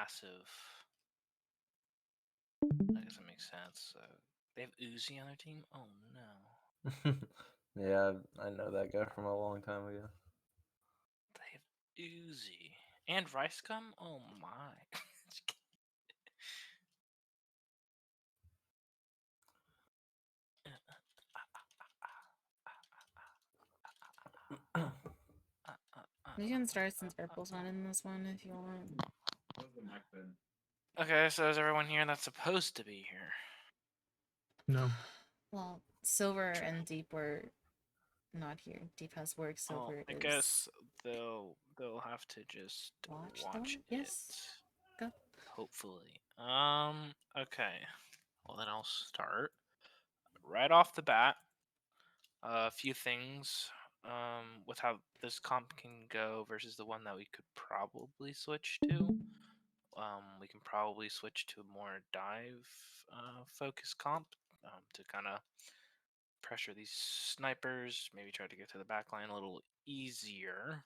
passive. I guess that makes sense. So they have Uzi on their team? Oh no. Yeah, I know that guy from a long time ago. They have Uzi. And Rice Gum? Oh my. You can start since Purple's not in this one if you want. Okay, so is everyone here that's supposed to be here? No. Well, Silver True. and Deep were not here. Deep has work. Silver I is guess they'll have to just watch the watch one. Yes. it. Go. Hopefully. Okay. Well then I'll start. Right off the bat, a few things with how this comp can go versus the one that we could probably switch to. We can probably switch to a more dive focus comp to kind of pressure these snipers, maybe try to get to the back line a little easier.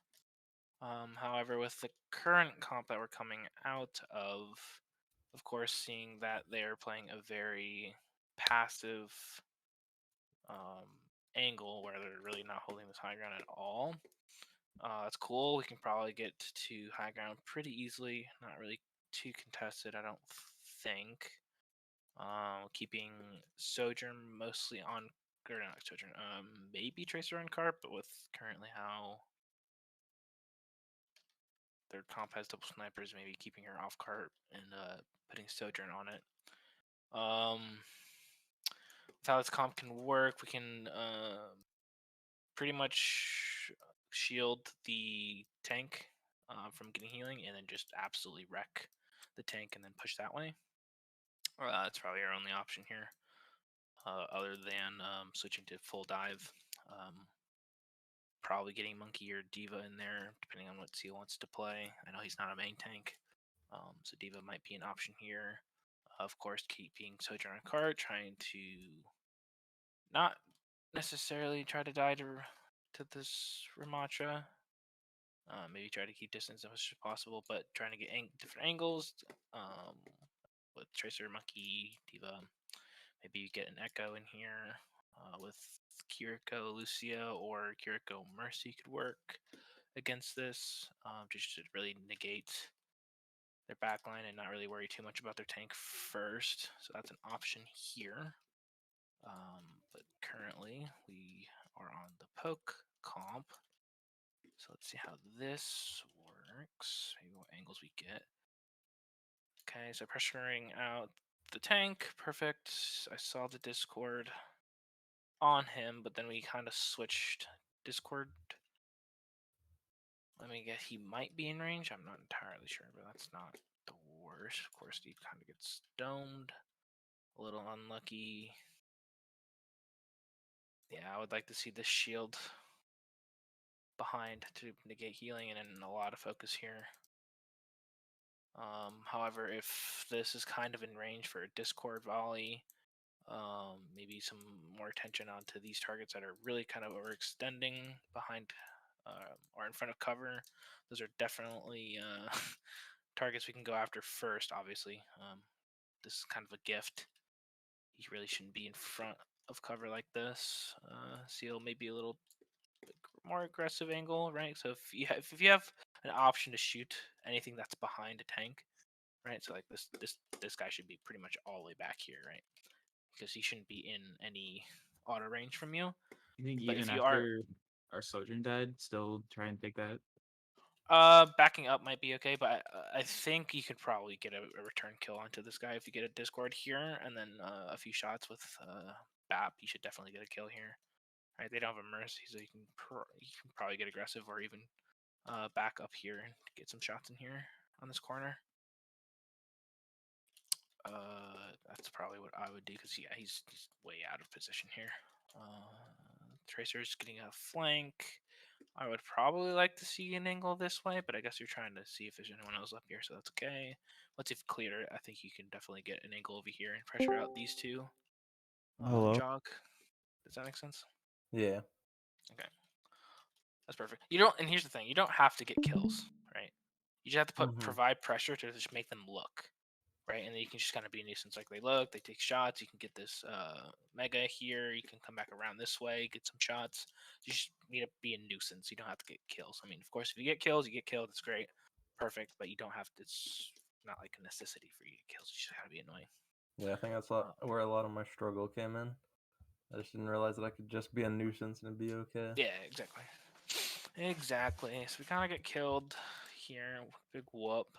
However, with the current comp that we're coming out of course, seeing that they're playing a very passive angle where they're really not holding this high ground at all. That's cool. We can probably get to high ground pretty easily. Not really too contested, I don't think. Keeping Sojourn mostly on, or not Sojourn, maybe Tracer on carp, but with currently how their comp has double snipers, maybe keeping her off cart and putting Sojourn on it. With how this comp can work, we can pretty much shield the tank from getting healing, and then just absolutely wreck the tank and then push that way. That's probably our only option here, other than switching to full dive. Probably getting Monkey or Diva in there, depending on what Seal wants to play. I know he's not a main tank, so Diva might be an option here. Of course, keeping Sojourn on card, trying to not necessarily try to die to this Ramattra. Maybe try to keep distance as much as possible, but trying to get different angles with Tracer, Monkey, Diva. Maybe you get an Echo in here with Kiriko, Lucio, or Kiriko Mercy could work against this, just to really negate their backline and not really worry too much about their tank first. So that's an option here. But currently we are on the poke comp. So let's see how this works. Maybe what angles we get. Okay, so pressuring out the tank. Perfect. I saw the Discord on him, but then we kind of switched Discord. Let me guess, he might be in range. I'm not entirely sure, but that's not the worst. Of course, he kind of gets domed. A little unlucky. Yeah, I would like to see this shield behind to negate healing and then a lot of focus here. However, if this is kind of in range for a Discord volley, maybe some more attention onto these targets that are really kind of overextending behind or in front of cover. Those are definitely targets we can go after first, obviously. This is kind of a gift. He really shouldn't be in front of cover like this. Seal maybe a little more aggressive angle, right? So if you have an option to shoot anything that's behind a tank, right? So like this guy should be pretty much all the way back here, right? Because he shouldn't be in any auto range from you. You think But even if you are after our Sojourn died, still try and take that? backing up might be okay, but I think you could probably get a return kill onto this guy if you get a Discord here and then a few shots with BAP. You should definitely get a kill here. Right? They don't have a mercy, so you can probably get aggressive or even back up here and get some shots in here on this corner. That's probably what I would do because yeah, he's way out of position here. Tracer's getting a flank. I would probably like to see an angle this way, but I guess you're trying to see if there's anyone else up here, so that's okay. Once you've cleared it, I think you can definitely get an angle over here and pressure out these two. Hello. Jog. Does that make sense? Yeah. Okay. That's perfect. You don't, and here's the thing: you don't have to get kills, right? You just have to Mhm. provide pressure to just make them look, right? And then you can just kind of be a nuisance. Like they look, they take shots. You can get this mega here. You can come back around this way, get some shots. You just need to be a nuisance. You don't have to get kills. I mean, of course, if you get kills, you get killed. It's great, perfect. But you don't have to. It's not like a necessity for you to get kills. You just gotta be annoying. Yeah, I think that's where a lot of my struggle came in. I just didn't realize that I could just be a nuisance and it'd be okay. Yeah, exactly. Exactly. So we kind of get killed here. Big whoop.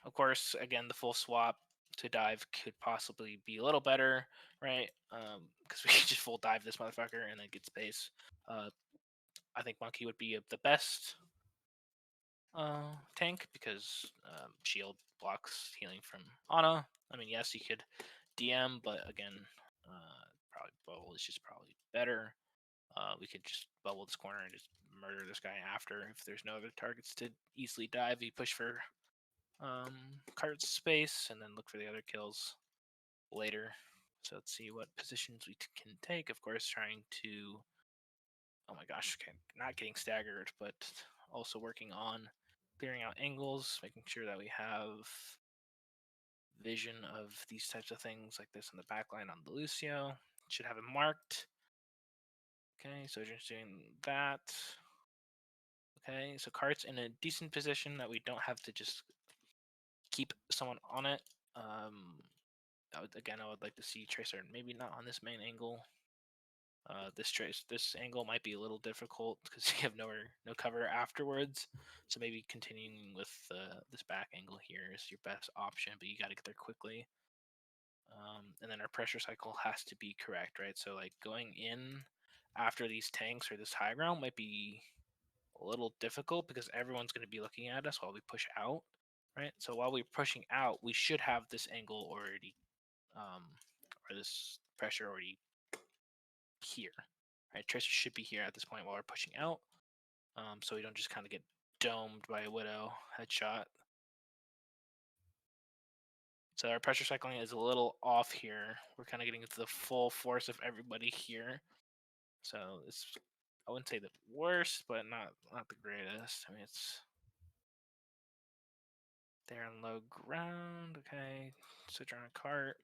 Of course, again, the full swap to dive could possibly be a little better, right? Because we could just full dive this motherfucker and then get space. I think Monkey would be the best tank because shield blocks healing from Ana. I mean, yes, you could DM, but again, probably bubble is just probably better. We could just bubble this corner and just murder this guy after if there's no other targets to easily dive. You push for cart space and then look for the other kills later. So let's see what positions we can take. Of course, trying to, oh my gosh, okay, not getting staggered, but also working on clearing out angles, making sure that we have vision of these types of things like this in the back line on the Lucio. Should have it marked. Okay, so just doing that. Okay, so cart's in a decent position that we don't have to just keep someone on it. I would like to see Tracer maybe not on this main angle. This angle might be a little difficult because you have no cover afterwards. So maybe continuing with this back angle here is your best option, but you got to get there quickly. And then our pressure cycle has to be correct, right? So like going in after these tanks or this high ground might be a little difficult because everyone's going to be looking at us while we push out, right? So while we're pushing out, we should have this angle already, or this pressure already here, right? Tracer should be here at this point while we're pushing out, so we don't just kind of get domed by a Widow headshot. So our pressure cycling is a little off here. We're kind of getting into the full force of everybody here. So it's, I wouldn't say the worst, but not the greatest. I mean, it's there on low ground. Okay, switch on a cart.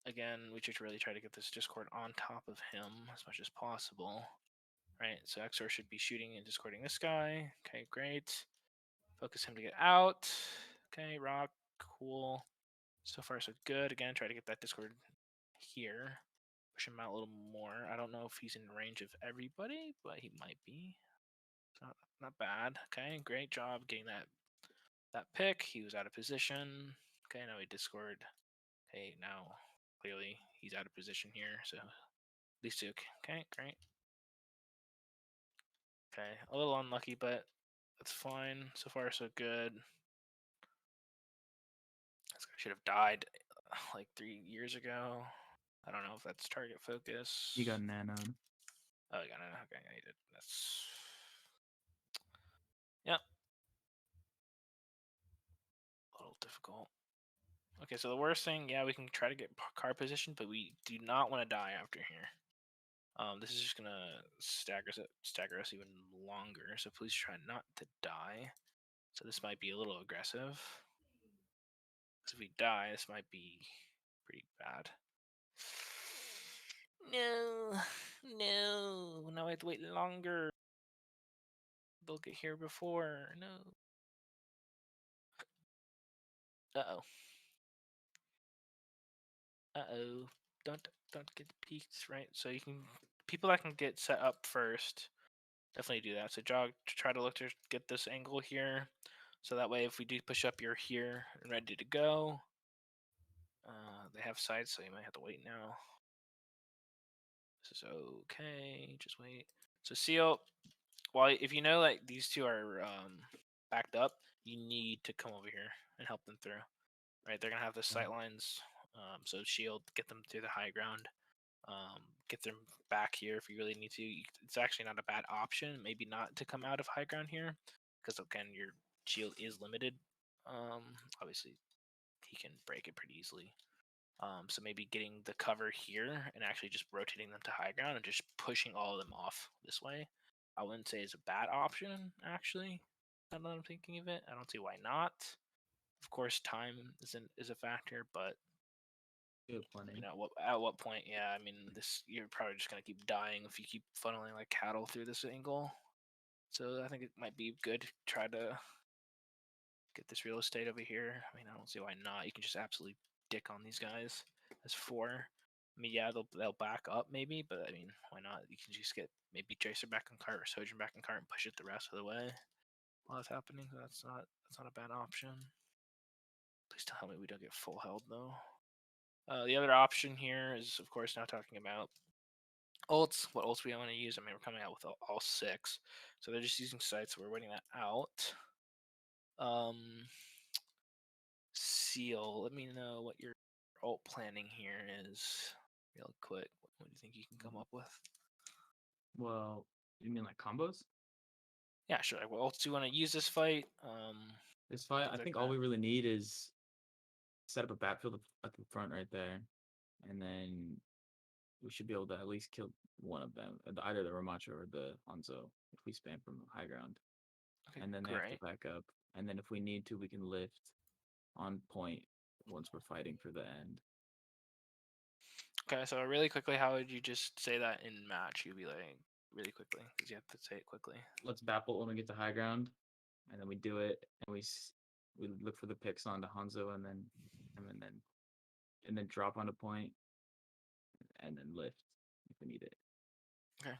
Again, we just really try to get this Discord on top of him as much as possible. Right, so XOR should be shooting and discording this guy. Okay, great. Focus him to get out. Okay, rock, cool. So far, so good. Again, try to get that Discord here. Push him out a little more. I don't know if he's in range of everybody, but he might be. Not bad. Okay, great job getting that pick. He was out of position. Okay, now we Discord. Okay, now clearly he's out of position here, so at least two. Okay, great. Okay, a little unlucky, but that's fine. So far, so good. This guy should have died like 3 years ago. I don't know if that's target focus. He got nanoed. Oh, he got nanoed. Okay, yeah, he did. That's... Yep. A little difficult. Okay, so the worst thing, yeah, we can try to get car position, but we do not want to die after here. This is just gonna stagger us even longer. So please try not to die. So this might be a little aggressive. Because if we die, this might be pretty bad. No, no. Now I have to wait longer. They'll get here before. No. Uh-oh. Uh-oh. Don't get the peaks, right? So you can, people that can get set up first, definitely do that. So try to look to get this angle here. So that way if we do push up, you're here and ready to go. They have sights, so you might have to wait now. This is okay. Just wait. So Seal, well, if you know like these two are backed up, you need to come over here and help them through. Right, they're gonna have the sight lines. So shield, get them through the high ground. Get them back here if you really need to. It's actually not a bad option. Maybe not to come out of high ground here, because again your shield is limited. Obviously he can break it pretty easily. So maybe getting the cover here and actually just rotating them to high ground and just pushing all of them off this way I wouldn't say is a bad option, actually. Now that I'm thinking of it, I don't see why not. Of course, time is a factor, but Plenty. at what point? Yeah, I mean, you're probably just gonna keep dying if you keep funneling like cattle through this angle. So I think it might be good to try to get this real estate over here. I mean, I don't see why not. You can just absolutely dick on these guys as 4. I mean, yeah, they'll back up maybe, but I mean, why not? You can just get maybe Tracer back in cart or Sojourn back in cart and push it the rest of the way while it's happening. That's not a bad option. Please tell me we don't get full held though. The other option here is, of course, now talking about ults. What ults we want to use? I mean, we're coming out with all 6, so they're just using sites. So we're waiting that out. Seal, let me know what your ult planning here is real quick. What do you think you can come up with? Well, you mean like combos? Yeah, sure. Like, what ults do you want to use this fight? This fight, I Things like think all that. we really need is set up a backfield at the front right there, and then we should be able to at least kill one of them, either the Ramacho or the Hanzo, if we spam from high ground. Okay, And then they have great. to back up. And then if we need to, we can lift on point once we're fighting for the end. Okay, so really quickly, how would you just say that in match? You'd be like, really quickly, because you have to say it quickly. Let's baffle when we get to high ground, and then we do it, and we look for the picks onto Hanzo, and then drop onto point, and then lift if we need it. Okay,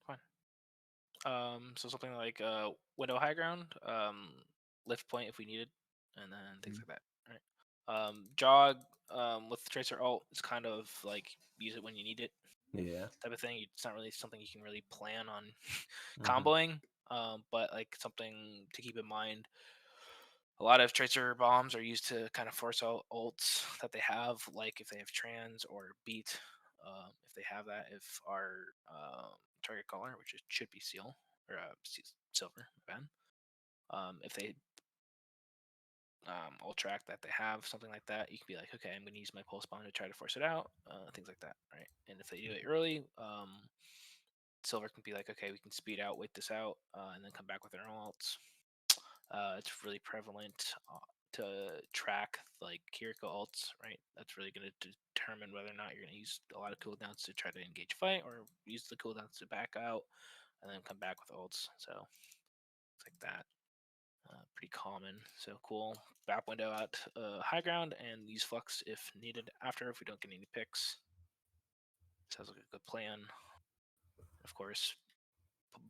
fine. So something like window high ground, lift point if we needed, and then things like that. Right. Jog with Tracer ult is kind of like use it when you need it. Yeah. Type of thing. It's not really something you can really plan on Mhm. comboing, but like something to keep in mind. A lot of Tracer bombs are used to kind of force out ults that they have, like if they have trans or beat. If they have that, if our target color, which should be seal or silver, Ben. If they ult track that they have something like that, you can be like, okay, I'm going to use my pulse bomb to try to force it out, things like that, right? And if they do it early, silver can be like, okay, we can speed out, wait this out, and then come back with their own ults. It's really prevalent to track like Kiriko ults, right? That's really going to determine whether or not you're going to use a lot of cooldowns to try to engage fight, or use the cooldowns to back out and then come back with ults. So it's like that. Pretty common. So cool. Back window out high ground and use flux if needed after if we don't get any picks. Sounds like a good plan. Of course,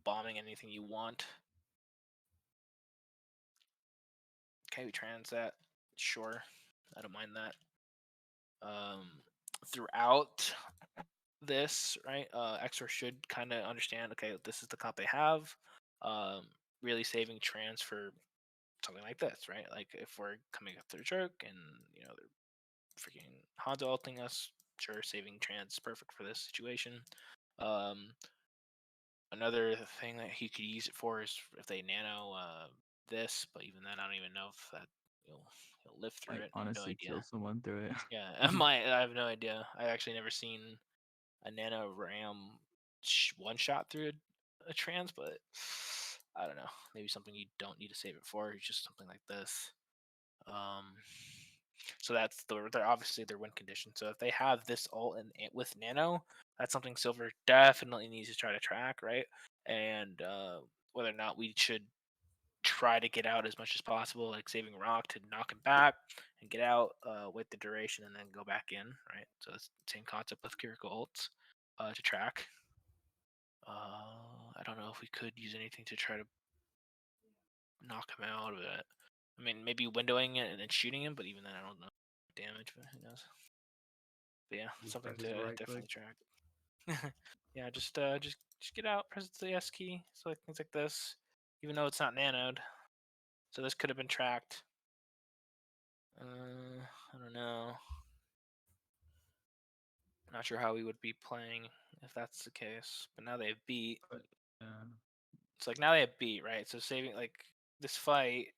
bombing anything you want. Okay, we trans that. Sure, I don't mind that. Throughout this, right, Exor should kind of understand, okay, this is the comp they have. Really saving trans for something like this, right? Like if we're coming up through jerk and they're freaking Hanzo ulting us, sure, saving trans is perfect for this situation. Another thing that he could use it for is if they nano this, but even then, I don't even know if that he'll live through it. I have no Honestly, idea. kill someone through it. Yeah, I have no idea. I actually never seen a nano ram one shot through a trans, but I don't know. Maybe something you don't need to save it for. It's just something like this. So that's they're obviously their win condition. So if they have this ult with nano, that's something Silver definitely needs to try to track, right? And whether or not we should try to get out as much as possible, like saving rock to knock him back and get out with the duration and then go back in, right? So it's the same concept with Kiriko ults to track. I don't know if we could use anything to try to knock him out of it. I mean, maybe windowing it and then shooting him, but even then, I don't know damage, but who knows? But yeah, Just something press the to right definitely click. track. Yeah, just get out, press the S key, so like things like this, even though it's not nanoed. So this could have been tracked. I don't know. Not sure how we would be playing if that's the case. But now they have beat. But, It's like now they have beat, right? So saving like this fight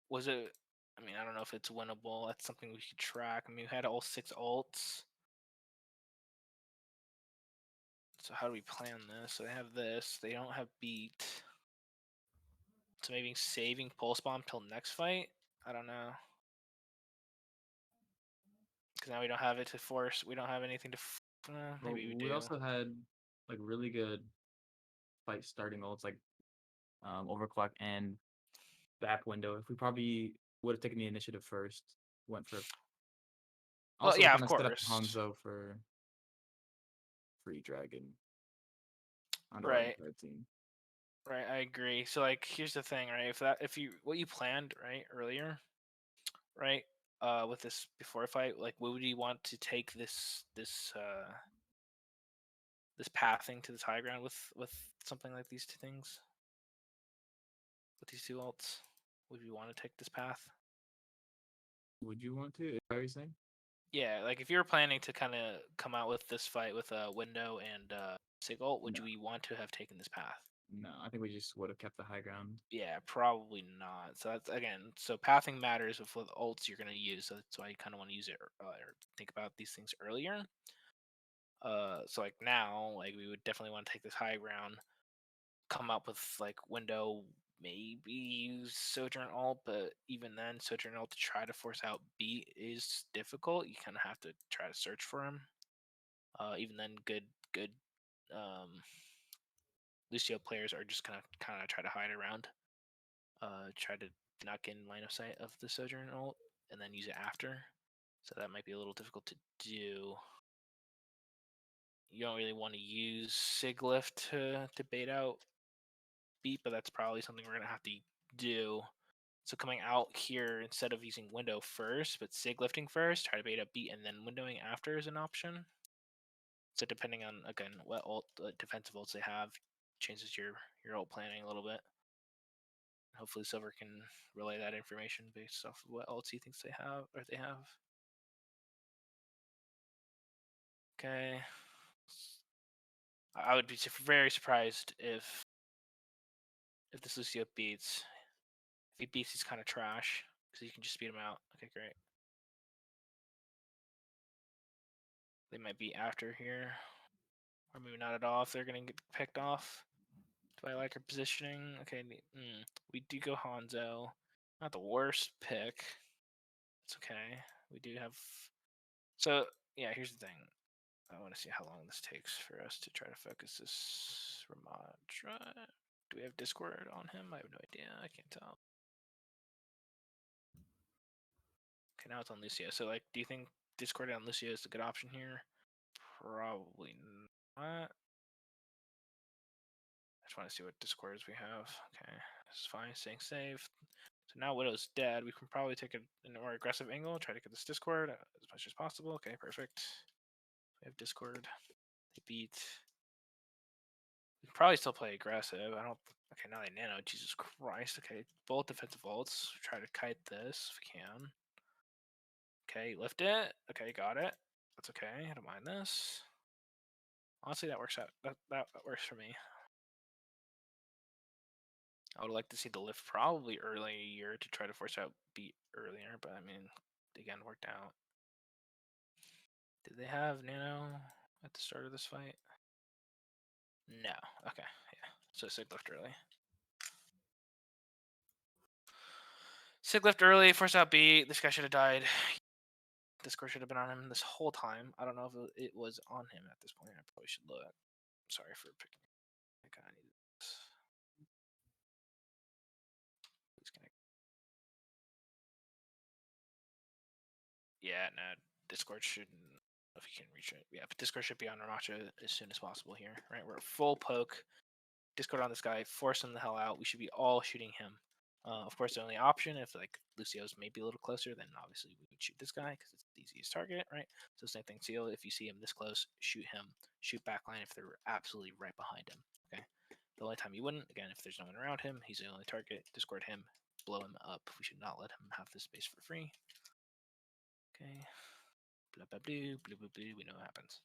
was it. I mean, I don't know if it's winnable. That's something we could track. I mean, we had all 6 ults. So how do we plan this? So they have this. They don't have beat. So maybe saving pulse bomb till next fight. I don't know. Because now we don't have it to force. We don't have anything to. Maybe we do. We also had like really good fight starting ults like overclock and back window. If we probably would have taken the initiative first, went for. Well, Also, yeah, kind of of set up course. Hanzo for free dragon on the Right. card team. Right, I agree. So like, here's the thing, right? If you what you planned right earlier, right? With this before fight, like, what would you want to take this pathing to this high ground with something like these two things? With these two ults, would you want to take this path? Would you want to? Is that what you're saying? Yeah, like if you were planning to kind of come out with this fight with a window and sig ult, would No. we want to have taken this path? No, I think we just would have kept the high ground. Yeah, probably not. So that's again, so pathing matters with what ults you're gonna use. So that's why you kind of want to use it or think about these things earlier. So like now, like we would definitely want to take this high ground, come up with like window, maybe use Sojourn ult, but even then, Sojourn ult to try to force out beat is difficult. You kind of have to try to search for him. Even then, good Lucio players are just kind of try to hide around. Try to not get in line of sight of the Sojourn ult, and then use it after. So that might be a little difficult to do. You don't really want to use Siglift to bait out beat, but that's probably something we're gonna have to do. So coming out here instead of using window first, but Siglifting first, try to bait up beat and then windowing after is an option. So depending on again what ult defensive ults they have, changes your ult planning a little bit. Hopefully Silver can relay that information based off of what ults he thinks they have or they have. Okay. I would be very surprised if this Lucio beats. If he beats, he's kind of trash because you can just beat him out. Okay, great. They might be after here, or maybe not at all if they're gonna get picked off. Do I like her positioning? Okay, we do go Hanzo. Not the worst pick. It's okay. We do have. So yeah, here's the thing. I want to see how long this takes for us to try to focus this Ramadra. Do we have Discord on him? I have no idea. I can't tell. Okay, now it's on Lucio. So, like, do you think Discord on Lucio is a good option here? Probably not. I just want to see what Discords we have. Okay, this is fine. Staying safe. So now Widow's dead. We can probably take a more aggressive angle. Try to get this Discord as much as possible. Okay, perfect. We have Discord. They beat. We can probably still play aggressive. I don't. Okay, now they nano. Jesus Christ. Okay, both defensive ults. Try to kite this if we can. Okay, lift it. Okay, got it. That's okay. I don't mind this. Honestly, that works out. That works for me. I would like to see the lift probably earlier to try to force out beat earlier, but I mean, again, worked out. Did they have nano at the start of this fight? No. Okay, yeah. So Sig lift early. Sig lift early, force out beat. This guy should have died. Discord should have been on him this whole time. I don't know if it was on him at this point. I probably should look. Sorry for picking. I kind of need this. Please connect. Yeah, no. Discord shouldn't. If you can reach it, yeah. But Discord should be on Ramacha as soon as possible here, right? We're full poke. Discord on this guy, force him the hell out. We should be all shooting him. Of course, the only option if like Lucio's maybe a little closer, then obviously we would shoot this guy because it's the easiest target, right? So same thing, Seal. If you see him this close, shoot him. Shoot backline if they're absolutely right behind him. Okay. The only time you wouldn't, again, if there's no one around him, he's the only target. Discord him, blow him up. We should not let him have this space for free. Okay. Blah blah blue, blue blue blue. We know what happens.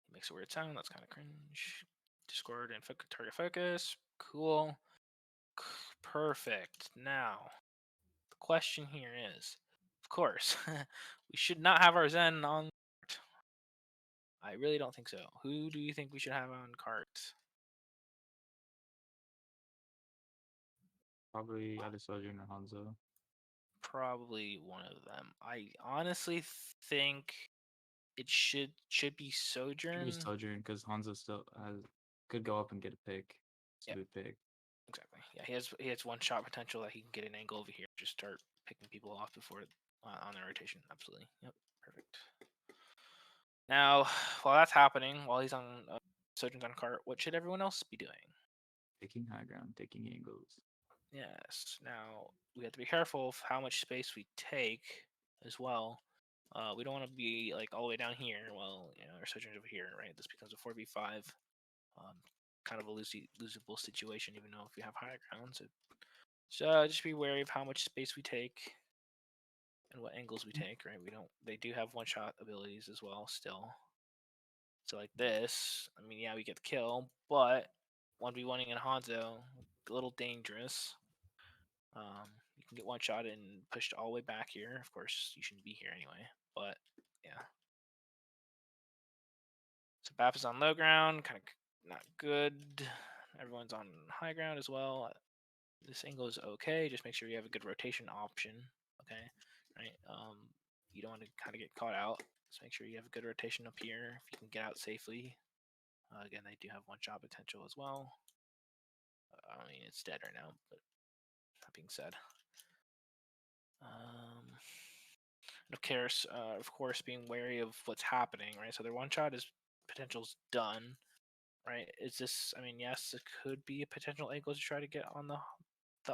He makes a weird sound. That's kind of cringe. Discord and target focus. Cool. Perfect. Now, the question here is, of course, we should not have our Zen on. I really don't think so. Who do you think we should have on cart? Probably either Sojourn or Hanzo. Probably one of them. I honestly think it should be Sojourn. Maybe Sojourn because Hanzo still could go up and get a pick. Smooth pick. Exactly. Yeah, he has one shot potential that he can get an angle over here. Just start picking people off before on their rotation. Absolutely. Yep. Perfect. Now, while that's happening, while he's on Sojourn's on cart, what should everyone else be doing? Taking high ground, taking angles. Yes. Now we have to be careful of how much space we take as well. We don't want to be like all the way down here. Well, our Sojourn's over here, right? This becomes a 4v5. Kind of a losable situation, even though if you have high ground. So just be wary of how much space we take and what angles we take, right? They do have one-shot abilities as well still. So like this, I mean, yeah, we get the kill, but 1v1ing in Hanzo, a little dangerous. You can get one shot and pushed all the way back here. Of course, you shouldn't be here anyway, but yeah. So BAP is on low ground, kind of not good. Everyone's on high ground as well. This angle is okay. Just make sure you have a good rotation option. Okay, right? You don't want to kind of get caught out. So make sure you have a good rotation up here if you can get out safely. Again, they do have one shot potential as well. I mean, it's dead right now, but that being said. Of course, being wary of what's happening, right? So their one shot is potential's done, right? Is this? I mean, yes, it could be a potential angle to try to get on the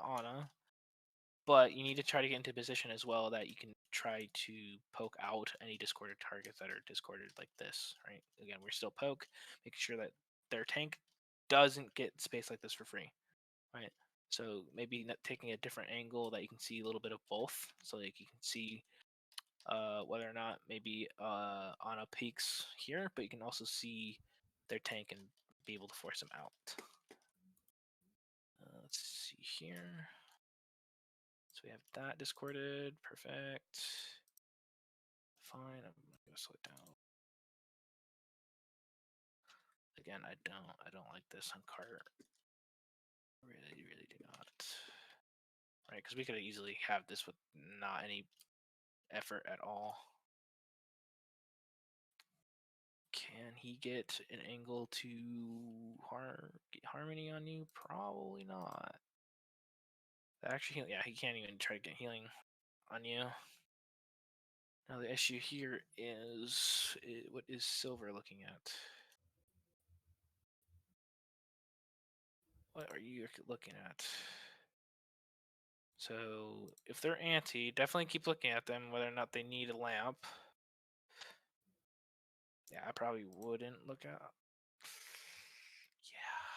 Ana, but you need to try to get into position as well that you can try to poke out any discorded targets that are discorded like this, right? Again, we're still poke, making sure that their tank doesn't get space like this for free, right? So maybe taking a different angle that you can see a little bit of both, so like you can see whether or not maybe Ana peaks here, but you can also see their tank and be able to force them out. Let's see here. So we have that discorded. Perfect. Fine. I'm gonna slow it down. Again, I don't like this on cart. Really do not. Right, because we could easily have this with not any effort at all. Can he get an angle to get harmony on you? Probably not. Actually, yeah, he can't even try to get healing on you. Now the issue here is, what is Silver looking at? What are you looking at? So if they're anti, definitely keep looking at them, whether or not they need a lamp. Yeah, I probably wouldn't look at. Yeah.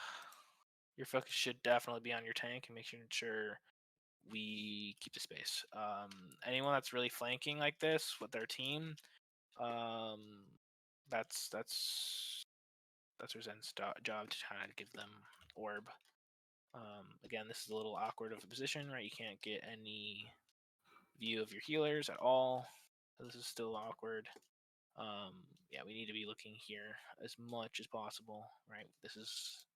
Your focus should definitely be on your tank and making sure we keep the space. Anyone that's really flanking like this with their team, that's Zen's job to try to give them orb. Again, this is a little awkward of a position, right? You can't get any view of your healers at all. So this is still awkward. Yeah, we need to be looking here as much as possible, right? This is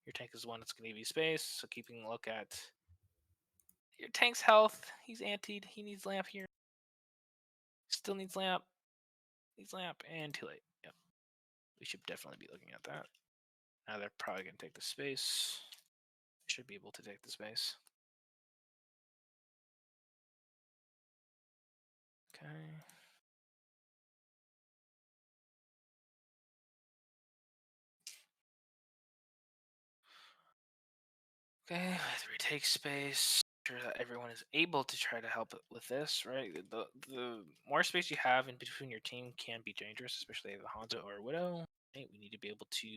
your tank is the one that's going to give you space, so keeping a look at your tank's health. He's antied. He needs lamp here. Still needs lamp. Needs lamp, and too late. Yep. We should definitely be looking at that. Now they're probably going to take the space. They should be able to take the space. Okay. Okay, let's retake space. Sure that everyone is able to try to help with this, right? The more space you have in between your team can be dangerous, especially if a Hanzo or a Widow. Right? We need to be able to,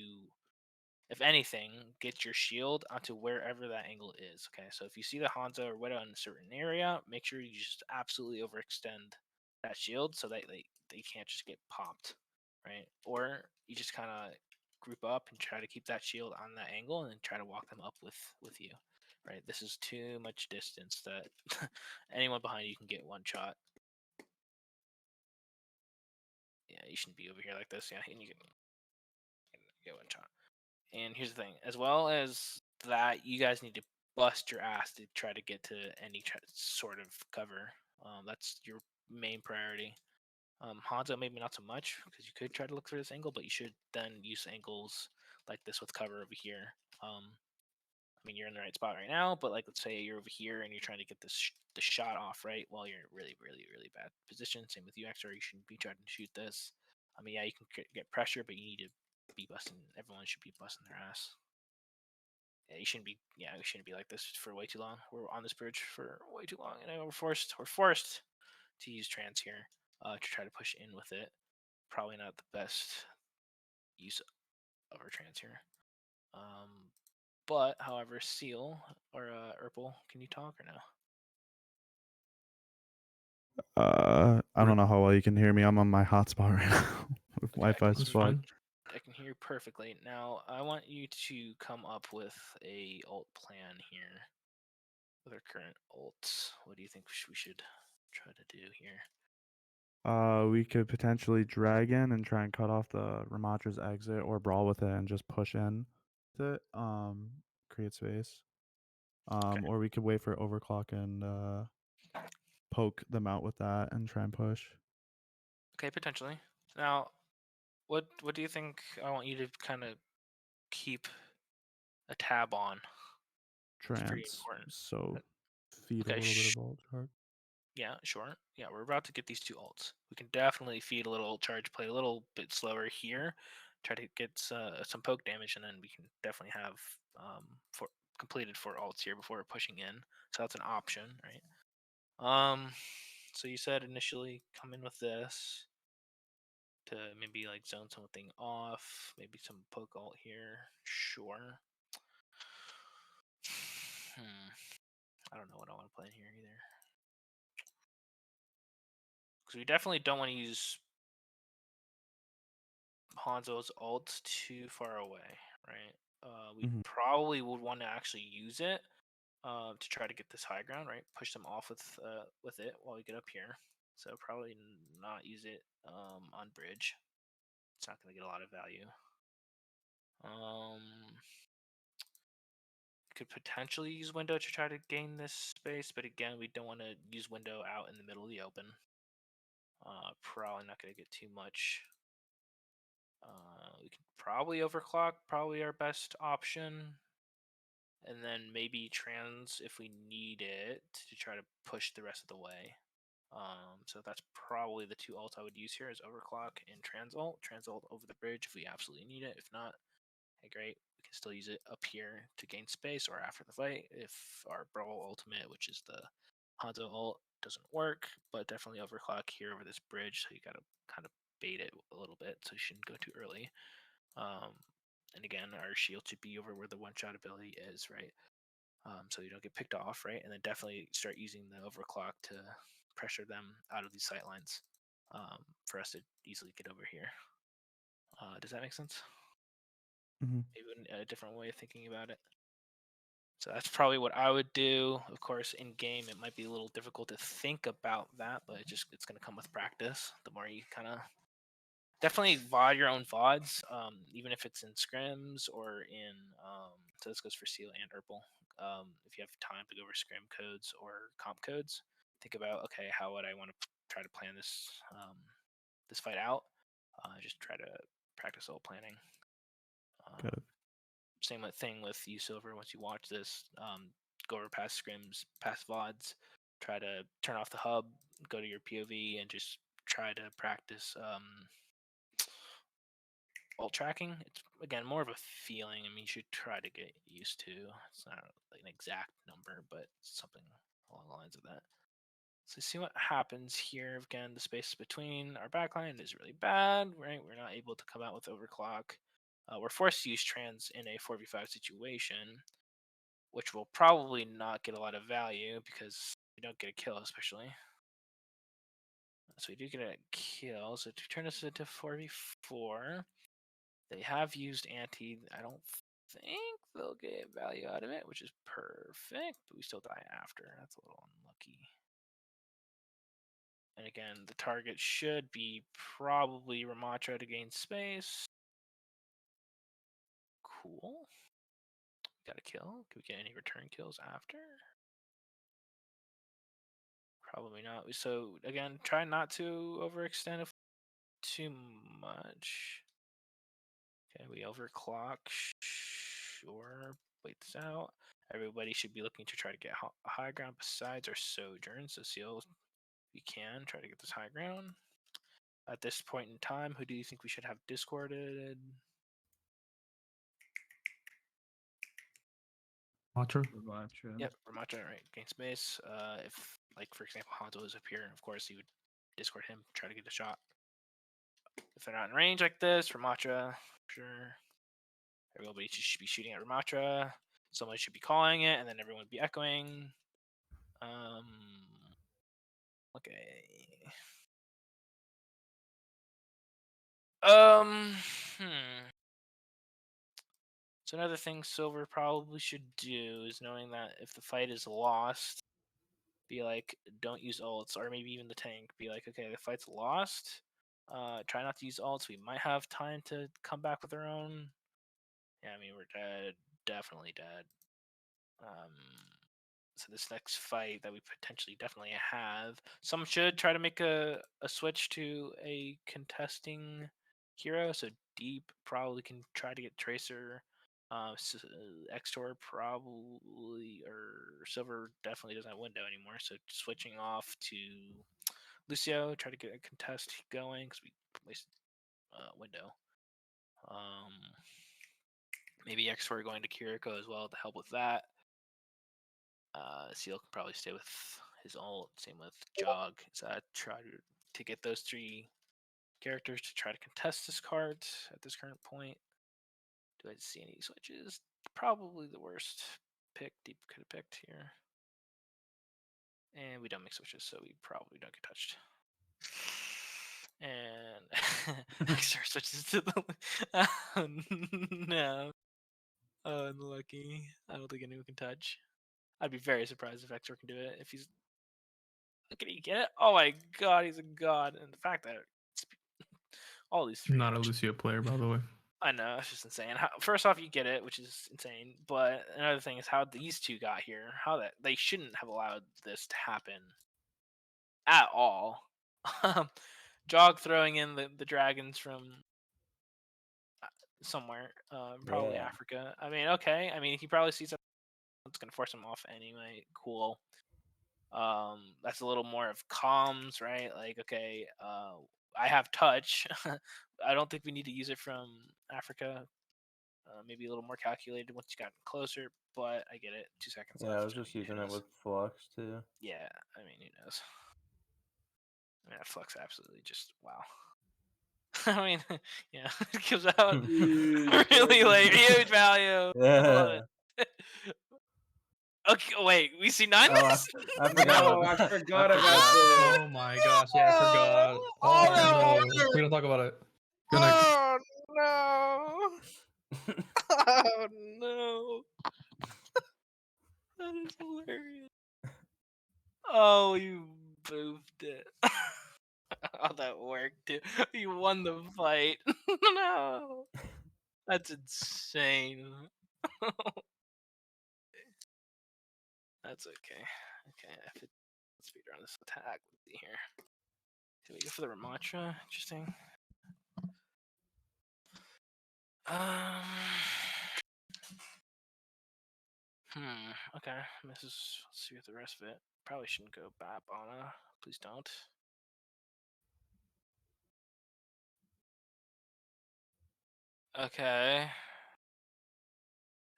if anything, get your shield onto wherever that angle is. Okay, so if you see the Hanzo or Widow in a certain area, make sure you just absolutely overextend that shield so that they can't just get popped, right? Or you just kind of group up and try to keep that shield on that angle and then try to walk them up with you. right? This is too much distance that anyone behind you can get one shot. Yeah, you shouldn't be over here like this. Yeah, and you can get one shot. And here's the thing: as well as that, you guys need to bust your ass to try to get to any sort of cover. That's your main priority. Hanzo maybe not so much because you could try to look for this angle, but you should then use angles like this with cover over here. I mean, you're in the right spot right now, but like let's say you're over here and you're trying to get this the shot off, right? While you're in really, really, really bad position. Same with you, XR. You shouldn't be trying to shoot this. I mean, yeah, you can get pressure, but you need to be busting. Everyone should be busting their ass. Yeah, you shouldn't be. Yeah, we shouldn't be like this for way too long. We're on this bridge for way too long, and we're forced to use trans here to try to push in with it. Probably not the best use of our trans here. But however, Seal or Urpel, can you talk or no? I don't know how well you can hear me. I'm on my hotspot right now. Wi-Fi That's spot. fine. I can hear you perfectly. Now, I want you to come up with a ult plan here. With our current ults, what do you think we should try to do here? We could potentially drag in and try and cut off the Ramatra's exit or brawl with it and just push in with it. Create space. Or we could wait for overclock and poke them out with that and try and push. Okay, potentially. Now, what do you think? I want you to kind of keep a tab on. It's pretty Trance. important. So feed a Okay, little bit of ult card. yeah, sure. Yeah, we're about to get these two ults. We can definitely feed a little ult charge, play a little bit slower here, try to get some poke damage, and then we can definitely have for completed 4 ults here before pushing in. So that's an option, right? So you said initially come in with this to maybe like zone something off, maybe some poke ult here. Sure. I don't know what I want to play in here either. Because we definitely don't want to use Hanzo's ult too far away, right? We probably would want to actually use it to try to get this high ground, right? Push them off with it while we get up here. So probably not use it on bridge. It's not going to get a lot of value. Could potentially use window to try to gain this space, but again, we don't want to use window out in the middle of the open. Probably not going to get too much. We can probably overclock, probably our best option. And then maybe trans if we need it to try to push the rest of the way. So that's probably the two ults I would use here is overclock and trans ult. Trans ult over the bridge if we absolutely need it. If not, hey, great. We can still use it up here to gain space or after the fight if our brawl ultimate, which is the Hanzo ult, doesn't work. But definitely overclock here over this bridge. So you gotta kind of bait it a little bit. So you shouldn't go too early. And again, our shield should be over where the one-shot ability is, right? So you don't get picked off, right? And then definitely start using the overclock to pressure them out of these sight lines for us to easily get over here. Does that make sense? Maybe a different way of thinking about it. So that's probably what I would do. Of course, in game, it might be a little difficult to think about that, but it's going to come with practice. The more you kind of definitely VOD your own VODs, even if it's in scrims or in. So this goes for Seal and Urpel. If you have time to go over scrim codes or comp codes, think about okay, how would I want to try to plan this this fight out? Just try to practice all planning. Got it. Same thing with you, Silver. Once you watch this, go over past scrims, past VODs, try to turn off the hub, go to your POV, and just try to practice ult tracking. It's again more of a feeling. I mean, you should try to get used to. It's not like an exact number, but something along the lines of that. So see what happens here. Again, the space between our backline is really bad, right? We're not able to come out with overclock. We're forced to use trans in a 4v5 situation, which will probably not get a lot of value because we don't get a kill, especially. So we do get a kill. So to turn this into 4v4, they have used anti. I don't think they'll get value out of it, which is perfect, but we still die after. That's a little unlucky. And again, the target should be probably Ramatra to gain space. Cool. Got a kill. Can we get any return kills after? Probably not. So again, try not to overextend too much. Okay, we overclock. Sure. Wait this out. Everybody should be looking to try to get high ground besides our sojourn. So Seal, we can try to get this high ground. At this point in time, who do you think we should have discorded? Ramatra. Yep, Ramatra, right? Gain space. If, like, for example, Hanzo is up here, of course, you would discord him, try to get a shot. If they're not in range like this, Ramatra, sure. Everybody should be shooting at Ramatra. Someone should be calling it, and then everyone would be echoing. Okay. So another thing Silver probably should do is knowing that if the fight is lost, be like, don't use ults, or maybe even the tank. Be like, okay, the fight's lost. Try not to use ults. We might have time to come back with our own. Yeah, I mean, we're dead. Definitely dead. So this next fight that we potentially definitely have, some should try to make a switch to a contesting hero. So Deep probably can try to get Tracer. Extor probably, or Silver definitely doesn't have window anymore. So switching off to Lucio, try to get a contest going because we wasted window. Maybe Extor going to Kiriko as well to help with that. Seal can probably stay with his ult. Same with Jog. So I try to get those three characters to try to contest this card at this current point. Do I see any switches? Probably the worst pick Deep could have picked here. And we don't make switches, so we probably don't get touched. And Extra switches to the. Oh, no. Oh, unlucky. I don't think anyone can touch. I'd be very surprised if Extra can do it. If he's. Look at he get it? Oh my god, he's a god. And the fact that all these three. Not a Lucio player, by the way. I know, it's just insane. First off, you get it, which is insane. But another thing is how these two got here. How that they shouldn't have allowed this to happen at all. Jog throwing in the dragons from somewhere, probably Africa. I mean, okay. I mean, he probably sees it's gonna force him off anyway. Cool. That's a little more of comms, right? Like, okay, I have touch. I don't think we need to use it from Africa. Maybe a little more calculated once you got closer, but I get it. 2 seconds left. Yeah, I was just using it with Flux too. Yeah, I mean, who knows? I mean, that Flux absolutely just wow. I mean, yeah, it gives out really like huge value. I love it. Okay, wait, we see 9 minutes? I forgot No, about I that. forgot about this. Oh my gosh, yeah, I forgot. Oh, no. We don't talk about it. Good night. Oh no! Oh no! That is hilarious. Oh, you boofed it. Oh, that worked too. You won the fight. No, that's insane. That's okay. Okay, let's figure out this attack. Let's see here. Can we go for the Ramatra? Interesting. Okay. Let's see what the rest of it. Probably shouldn't go Bap Anna. Please don't. Okay.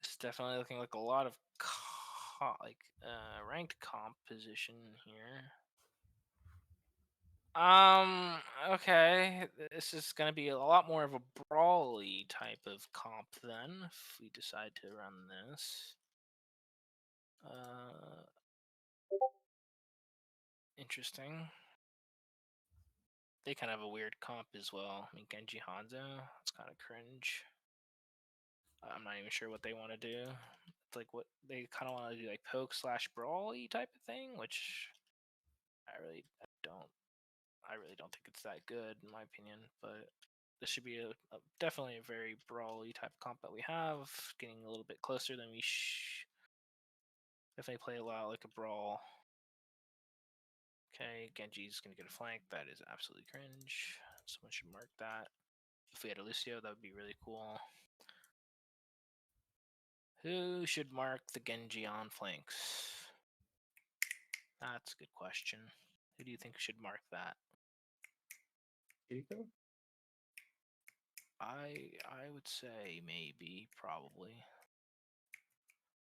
It's definitely looking like a lot of ranked composition here. Okay. This is gonna be a lot more of a brawly type of comp then, if we decide to run this. Interesting. They kind of have a weird comp as well. I mean, Genji Hanzo, it's kind of cringe. I'm not even sure what they want to do. It's like what they kind of want to do, like poke / brawly type of thing, which I really don't think it's that good in my opinion. But this should be definitely a very brawly type of comp that we have, getting a little bit closer than we definitely play a lot like a brawl. Okay, Genji's gonna get a flank. That is absolutely cringe. Someone should mark that. If we had a Lucio, that would be really cool. Who should mark the Genji on flanks? That's a good question. Who do you think should mark that? Kiriko? I would say maybe, probably.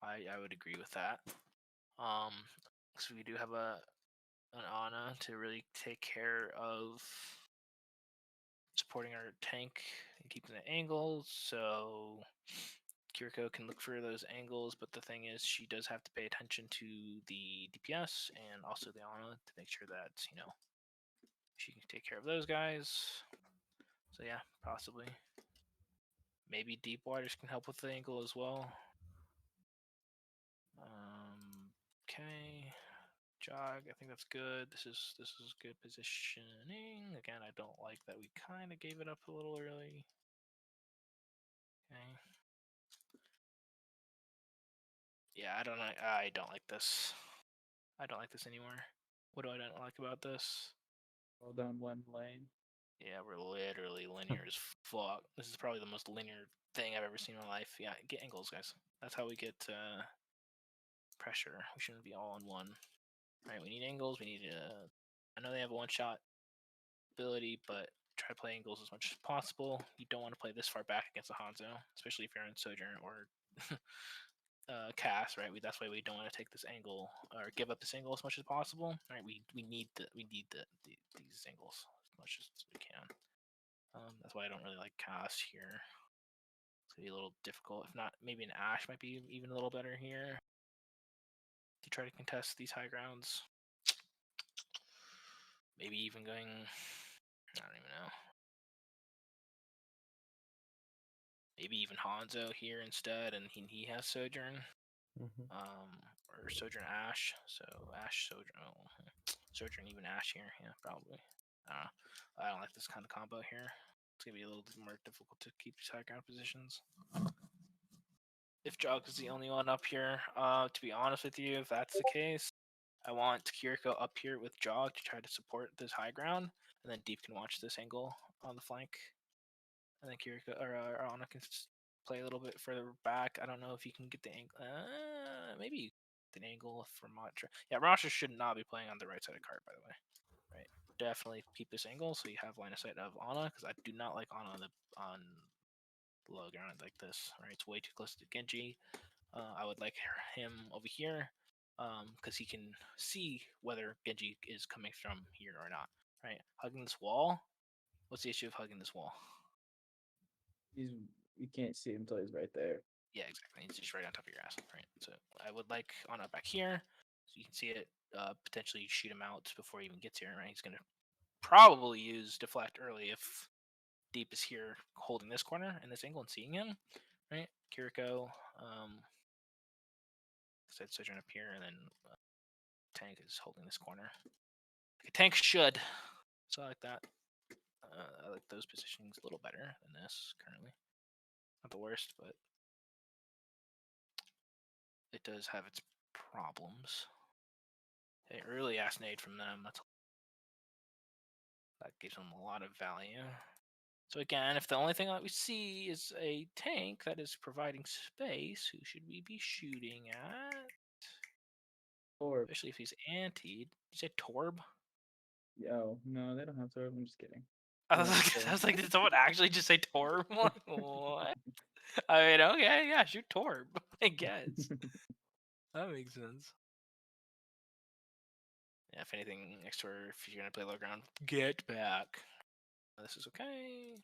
I would agree with that. So we do have an Ana to really take care of supporting our tank and keeping the angles. So Kiriko can look for those angles, but the thing is, she does have to pay attention to the DPS and also the Ana to make sure that she can take care of those guys. So yeah, possibly. Maybe Deep Waters can help with the angle as well. Okay, jog. I think that's good. This is good positioning. Again, I don't like that we kind of gave it up a little early. Okay. Yeah, I don't like this. I don't like this anymore. What do I not like about this? All down one lane. Yeah, we're literally linear as fuck. This is probably the most linear thing I've ever seen in my life. Yeah, get angles, guys. That's how we get pressure. We shouldn't be all on one. All right, we need angles. We need I know they have a one-shot ability, but try to play angles as much as possible. You don't want to play this far back against a Hanzo, especially if you're in Sojourn or Cass, right? That's why we don't want to take this angle or give up this angle as much as possible. All right, we need these angles as much as we can. That's why I don't really like Cass here. It's gonna be a little difficult. If not, maybe an Ashe might be even a little better here to try to contest these high grounds. Maybe even going, I don't even know. Maybe even Hanzo here instead, and he has Sojourn. Or Sojourn Ashe. So Ashe Sojourn. Oh, Sojourn even Ashe here. Yeah, probably. I don't like this kind of combo here. It's gonna be a little more difficult to keep these high ground positions. If Jog is the only one up here, to be honest with you, if that's the case, I want Kiriko up here with Jog to try to support this high ground, and then Deep can watch this angle on the flank, and then Kiriko or Ana can play a little bit further back. I don't know if you can get the angle. Maybe the angle for Ramatra. Yeah, Ramatra should not be playing on the right side of card, by the way. Right, definitely keep this angle so you have line of sight of Ana, because I do not like Ana on low ground like this. Right, it's way too close to Genji. I would like him over here, because he can see whether Genji is coming from here or not. Right, hugging this wall. What's the issue of hugging this wall? You can't see him until he's right there. Yeah, exactly. It's just right on top of your ass. Right. So I would like Ana back here, so you can see it. Potentially shoot him out before he even gets here. Right. He's gonna probably use deflect early if Deep is here holding this corner and this angle and seeing him. Right. Kiriko. Said Sojourn up here, and then Tank is holding this corner. Like a tank should. So I like that. I like those positionings a little better than this currently. Not the worst, but it does have its problems. Hey, early ass nade from them. That gives them a lot of value. So again, if the only thing that we see is a tank that is providing space, who should we be shooting at? Torb. Especially if he's antied. You said Torb? Yo, no, they don't have Torb. I'm just kidding. I was like, did someone actually just say Torb? What? I mean, okay, yeah, shoot Torb, I guess. That makes sense. Yeah, if anything, next to her, if you're gonna play low ground, get back. This is okay.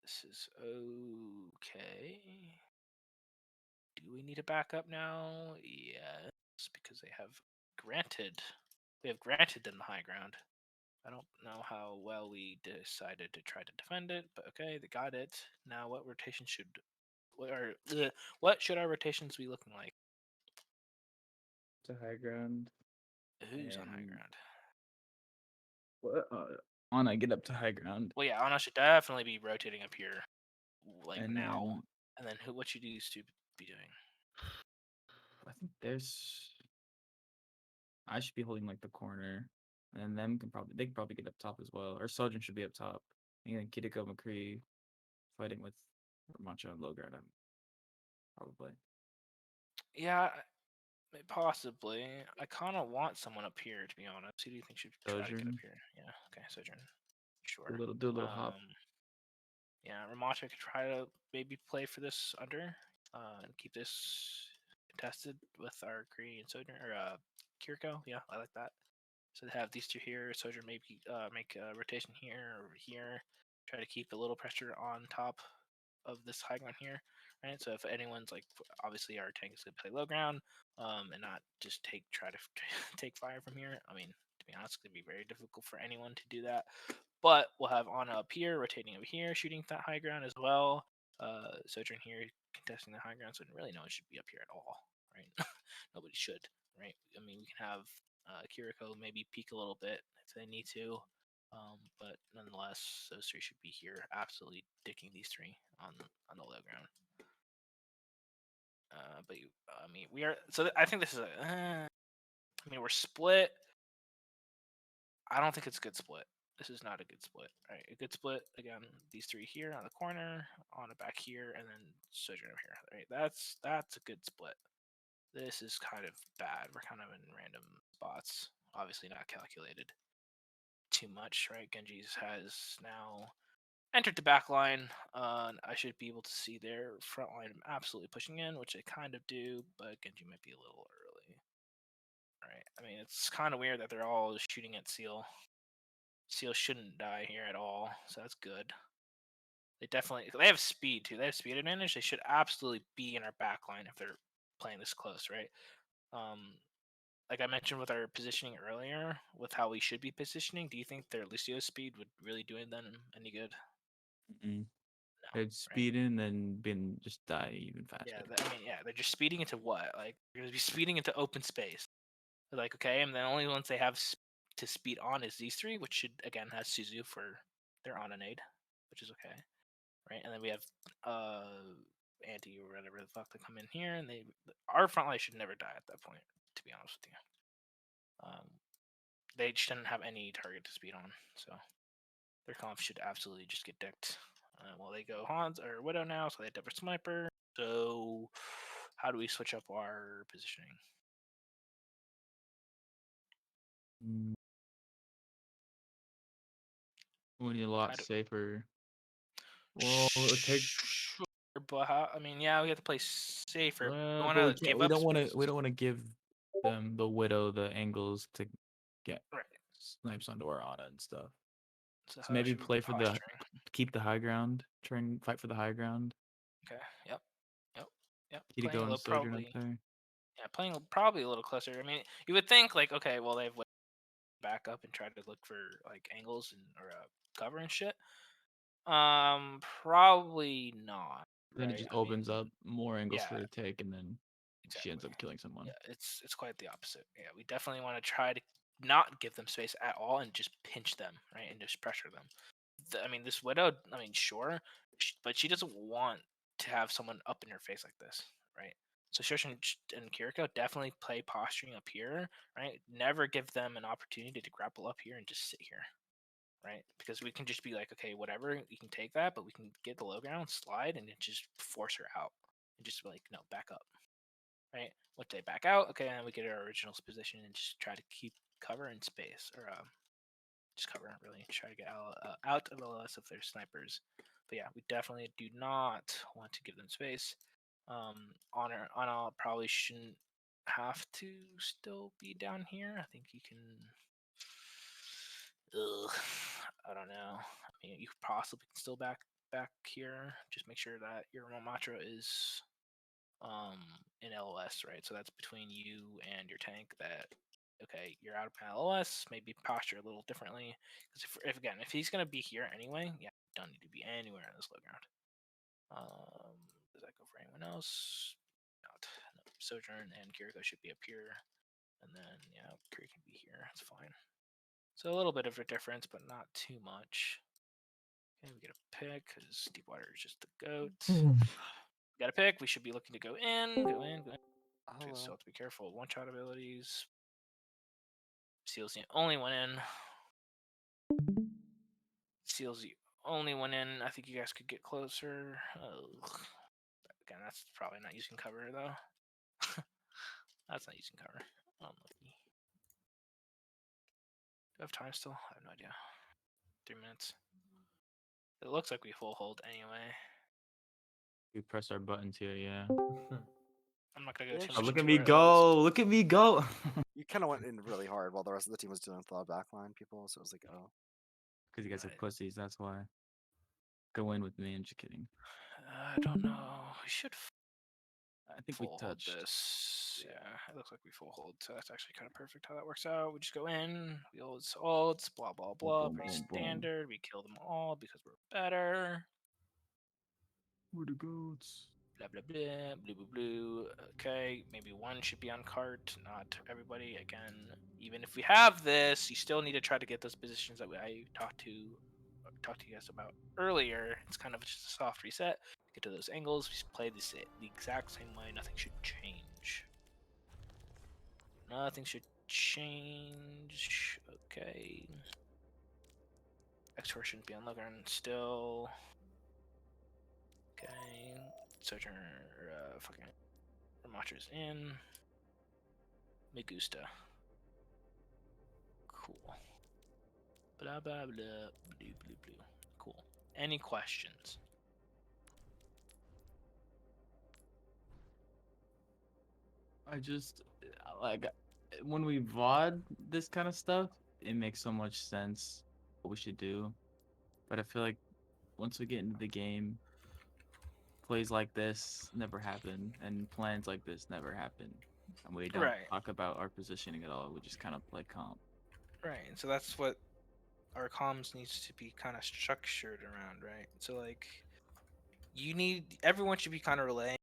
This is okay. Do we need a backup now? Yes, because they have granted. We have granted them the high ground. I don't know how well we decided to try to defend it, but okay, they got it. Now, what rotation should what should our rotations be looking like? To high ground. Who's on high And- ground? What? Anna, get up to high ground. Well, yeah, Anna should definitely be rotating up here, like And now. then- And then what should these two be doing? I think I should be holding like the corner, and then they can probably get up top as well. Or Sojourn should be up top. And then Kiriko McCree fighting with Macho and Logard. Probably. Yeah, possibly. I kind of want someone up here, to be honest. Who do you think should try to get up Sojourn? here? Yeah, okay, Sojourn. Sure. Do a little hop. Yeah, Ramacha could try to maybe play for this under and keep this contested with our Kree and Sojourn or Kiriko. Yeah, I like that. So they have these two here. Sojourn maybe make a rotation here or here. Try to keep a little pressure on top of this high ground here, right? So if anyone's like, obviously our tank is gonna play low ground, and not just try to take fire from here. I mean, to be honest, it's gonna be very difficult for anyone to do that. But we'll have Anna up here, rotating over here, shooting that high ground as well. Sojourn here contesting the high ground, so really no one should be up here at all, right? Nobody should, right? I mean, we can have Kiriko maybe peek a little bit if they need to. But nonetheless, those three should be here, absolutely dicking these three on the low ground. But I mean, we are. So I think this is I mean, we're split. I don't think it's a good split. This is not a good split. All right, a good split again. These three here on the corner, on the back here, and then Sojourn over here. All right, that's a good split. This is kind of bad. We're kind of in random spots. Obviously not calculated too much, right? Genji has now entered the back line. I should be able to see their front line absolutely pushing in, which they kind of do, but Genji might be a little early. All right. I mean, it's kind of weird that they're all shooting at Seal. Seal shouldn't die here at all, so that's good. They have speed too. They have speed advantage. They should absolutely be in our back line if they're playing this close, right? Like I mentioned with our positioning earlier, with how we should be positioning, do you think their Lucio speed would really do them any good? Mm-mm. No, They'd speed in and just die even faster. Yeah, I mean, yeah, they're just speeding into what? Like they're gonna be speeding into open space. They're like, okay, and the only ones they have to speed on is these three, which should again has Suzu for their on an aid, which is okay, right? And then we have Anti or whatever the fuck to come in here, and our front line should never die at that point. To be honest with you, they shouldn't have any target to speed on, so their comp should absolutely just get dicked. Well, they go Hans or Widow now, so they have a sniper. So, how do we switch up our positioning? We need a lot safer. Well, take. Sure, but how? I mean, yeah, we have to play safer. We want we to give up. We don't want to give them the Widow the angles to get snipes onto our Ana and stuff. So maybe play for keep the high ground. Try and fight for the high ground. Okay. Yep. Kiriko and Sojourn up there. Yeah, playing probably a little closer. I mean, you would think like, okay, well they've back up and try to look for like angles or cover and shit. Probably not. Then right? it just opens up more angles for yeah, her to take, and then she ends up killing someone. Yeah, it's quite the opposite. Yeah, we definitely want to try to not give them space at all and just pinch them, right, and just pressure them. I mean, this Widow, I mean, sure, but she doesn't want to have someone up in her face like this, right? So Shoshin and Kiriko definitely play posturing up here, right? Never give them an opportunity to grapple up here and just sit here, right? Because we can just be like, okay, whatever, you can take that, but we can get the low ground, slide, and then just force her out, and just be like, no, back up, right? Once they back out, okay, then we get our original position and just try to keep cover in space, or just cover, really. Try to get out of LS if they're snipers. But yeah, we definitely do not want to give them space. Honor probably shouldn't have to still be down here. I think you can. I don't know. I mean, you possibly can still back here. Just make sure that your Momatra is in LOS, right? So that's between you and your tank that okay, you're out of LOS, maybe posture a little differently. Because if he's gonna be here anyway, yeah, don't need to be anywhere on this low ground. Does that go for anyone else? Not. No. Sojourn and Kiriko should be up here, and then yeah, Kiriko can be here. That's fine. So a little bit of a difference, but not too much. Okay, we get a pick because Deepwater is just the goat. We got a pick. We should be looking to go in. Go in. We still have to be careful. One-shot abilities. Seal's the only one in. Seal's the only one in. I think you guys could get closer. Again, that's probably not using cover though. That's not using cover. Unlucky. Do I have time still? I have no idea. 3 minutes. It looks like we full hold anyway. We press our buttons here, yeah. I'm not gonna go Yeah, too Oh, much. look at into me it, go! Look at me go! You kind of went in really hard while the rest of the team was doing thaw backline people, so it was like, oh. Because you guys are Right. pussies, that's why. Go in with me, I'm just kidding. I don't know. We should I think we full hold touched. this. Yeah, it looks like we full hold, so that's actually kind of perfect how that works out. We just go in, we hold ults, blah blah blah, Boom, pretty boom, boom. standard. We kill them all because we're better. We're the goats. Blah blah blah, blue blue blue. Okay, maybe one should be on cart, not everybody. Again, even if we have this, you still need to try to get those positions that I talked to you guys about earlier. It's kind of just a soft reset. Get to those angles. We play this the exact same way. Nothing should change. Nothing should change. Okay. X4 shouldn't be on Logran still. Okay. Sojourner, fucking Ramatra's in. Me gusta. Cool. Blah blah blah. Blue blue blue. Cool. Any questions? I just like when we VOD this kind of stuff, it makes so much sense what we should do. But I feel like once we get into the game, plays like this never happen, and plans like this never happen. And we don't Right. talk about our positioning at all. We just kind of play comp. Right. And so that's what our comms needs to be kind of structured around, right? So like everyone should be kind of relaying